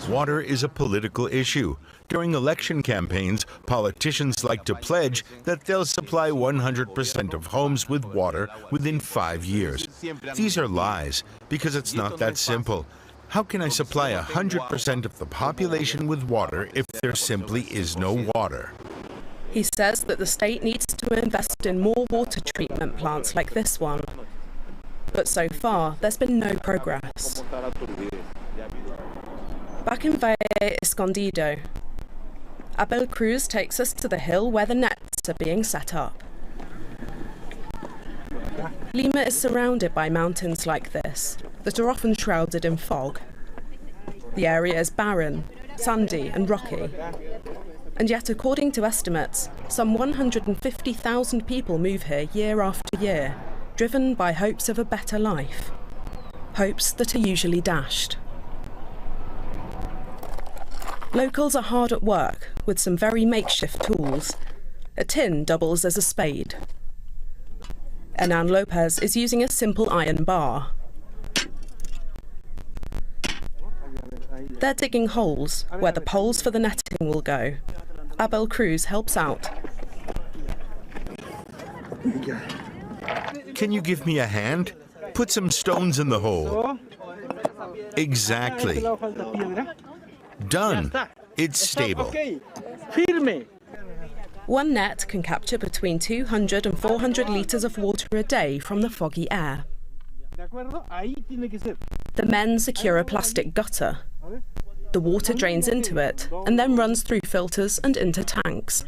Water is a political issue. During election campaigns, politicians like to pledge that they'll supply 100% of homes with water within 5 years. These are lies, because it's not that simple. How can I supply 100% of the population with water if there simply is no water? He says that the state needs to invest in more water treatment plants like this one. But so far, there's been no progress. Back in Valle Escondido, Abel Cruz takes us to the hill where the nets are being set up. Lima is surrounded by mountains like this that are often shrouded in fog. The area is barren, sandy and rocky. And yet, according to estimates, some 150,000 people move here year after year, driven by hopes of a better life. Hopes that are usually dashed. Locals are hard at work with some very makeshift tools. A tin doubles as a spade. Hernan Lopez is using a simple iron bar. They're digging holes where the poles for the netting will go. Abel Cruz helps out. Can you give me a hand? Put some stones in the hole. Exactly. Done. It's stable. One net can capture between 200 and 400 litres of water a day from the foggy air. The men secure a plastic gutter. The water drains into it and then runs through filters and into tanks.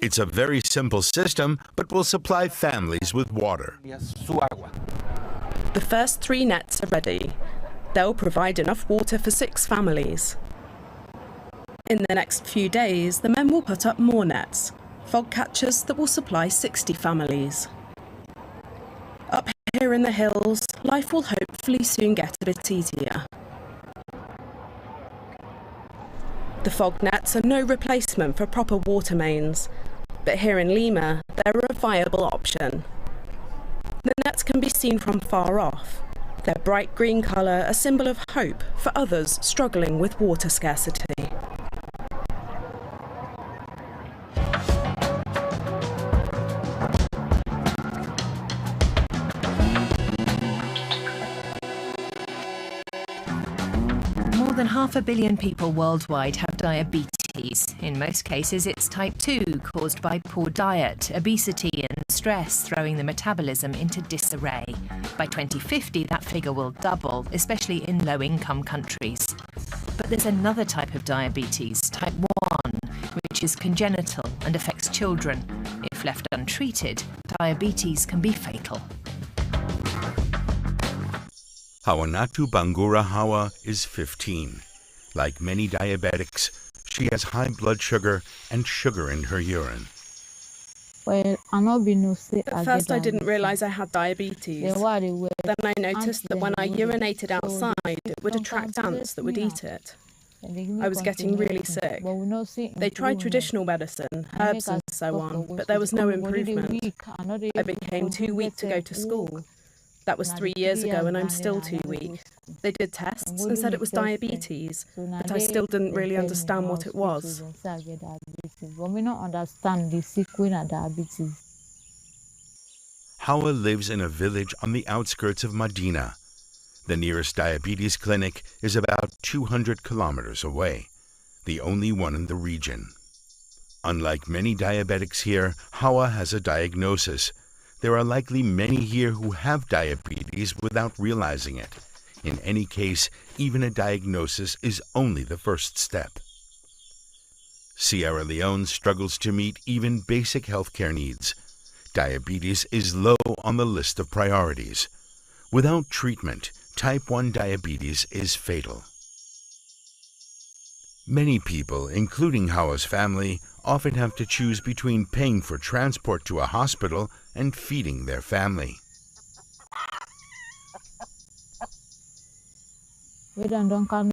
It's a very simple system, but will supply families with water. The first 3 nets are ready. They'll provide enough water for 6 families. In the next few days, the men will put up more nets, fog catchers that will supply 60 families. Up here in the hills, life will hopefully soon get a bit easier. The fog nets are no replacement for proper water mains, but here in Lima, they're a viable option. The nets can be seen from far off. Their bright green colour a symbol of hope for others struggling with water scarcity. More than 500 million people worldwide have diabetes. In most cases, it's type 2, caused by poor diet, obesity and stress, throwing the metabolism into disarray. By 2050, that figure will double, especially in low-income countries. But there's another type of diabetes, type 1, which is congenital and affects children. If left untreated, diabetes can be fatal. Hawanatu Bangura Hawa is 15. Like many diabetics, she has high blood sugar and sugar in her urine. At first I didn't realise I had diabetes. Then I noticed that when I urinated outside, it would attract ants that would eat it. I was getting really sick. They tried traditional medicine, herbs and so on, but there was no improvement. I became too weak to go to school. That was 3 years ago and I'm still too weak. They did tests and said it was diabetes, but I still didn't really understand what it was. Hawa lives in a village on the outskirts of Medina. The nearest diabetes clinic is about 200 kilometers away, the only one in the region. Unlike many diabetics here, Hawa has a diagnosis. There are likely many here who have diabetes without realizing it. In any case, even a diagnosis is only the first step. Sierra Leone struggles to meet even basic healthcare needs. Diabetes is low on the list of priorities. Without treatment, type 1 diabetes is fatal. Many people, including Hawa's family, often have to choose between paying for transport to a hospital and feeding their family.